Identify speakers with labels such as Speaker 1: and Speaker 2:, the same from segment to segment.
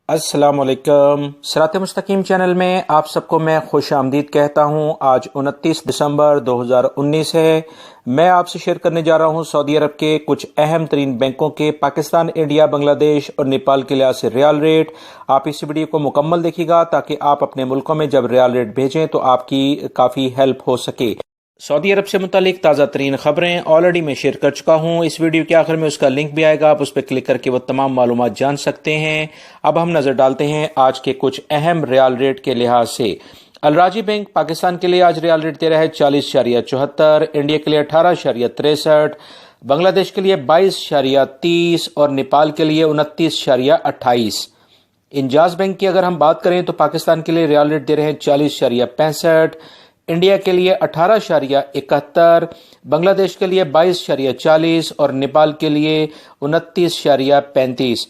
Speaker 1: السلام علیکم۔ صراط مستقیم چینل میں آپ سب کو میں خوش آمدید کہتا ہوں۔ آج 29 دسمبر 2019 ہے۔ میں آپ سے شیئر کرنے جا رہا ہوں سعودی عرب کے کچھ اہم ترین بینکوں کے پاکستان، انڈیا، بنگلہ دیش اور نیپال کے لحاظ سے ریال ریٹ۔ آپ اس ویڈیو کو مکمل دیکھیے گا تاکہ آپ اپنے ملکوں میں جب ریال ریٹ بھیجیں تو آپ کی کافی ہیلپ ہو سکے۔ سعودی عرب سے متعلق تازہ ترین خبریں آلریڈی میں شیئر کر چکا ہوں۔ اس ویڈیو کے آخر میں اس کا لنک بھی آئے گا، آپ اس پہ کلک کر کے وہ تمام معلومات جان سکتے ہیں۔ اب ہم نظر ڈالتے ہیں آج کے کچھ اہم ریال ریٹ کے لحاظ سے۔ الراجی بینک پاکستان کے لیے آج ریال ریٹ دے رہا ہے 40.74، انڈیا کے لیے 18.63، بنگلہ دیش کے لیے 22.30 اور نیپال کے لیے 29.28۔ انجاز بینک کی اگر ہم بات کریں تو پاکستان کے لیے ریال ریٹ دے رہے ہیں 40.65، انڈیا کے لیے 18.71، بنگلہ دیش کے لیے 22.40 اور نیپال کے لیے 29.35۔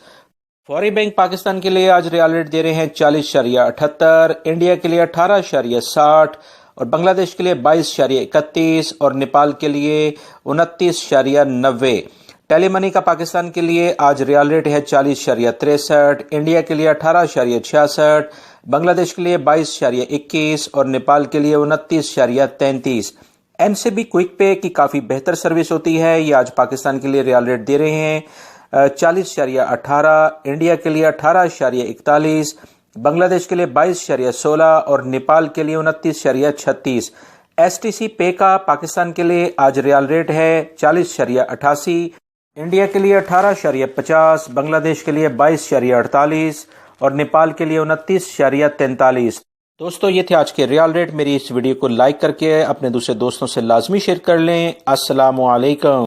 Speaker 1: فوری بینک پاکستان کے لیے آج ریال ریٹ دے رہے ہیں 40.78، انڈیا کے لیے 18.60 اور بنگلہ دیش کے لیے 22.31 اور نیپال کے لیے 29.90۔ ٹیلی منی کا پاکستان کے لیے آج ریال ریٹ ہے 40.63، انڈیا کے لیے 18.66، بنگلہ دیش کے لیے 22.21 اور نیپال کے لیے 29.33۔ این سی بی کوئک پے کی کافی بہتر سروس ہوتی ہے، یہ آج پاکستان کے لیے ریال ریٹ دے رہے ہیں 40.18، انڈیا کے لیے 18.41، بنگلہ دیش کے لیے 22.16 اور نیپال کے لیے 29.36۔ ایس ٹی سی پے کا پاکستان کے لیے آج ریال ریٹ ہے 40.88، انڈیا کے لیے 18.50، بنگلہ دیش کے لیے 22.48 اور نیپال کے لیے 29.43۔ دوستو یہ تھے آج کے ریال ریٹ۔ میری اس ویڈیو کو لائک کر کے اپنے دوسرے دوستوں سے لازمی شیئر کر لیں۔ السلام علیکم۔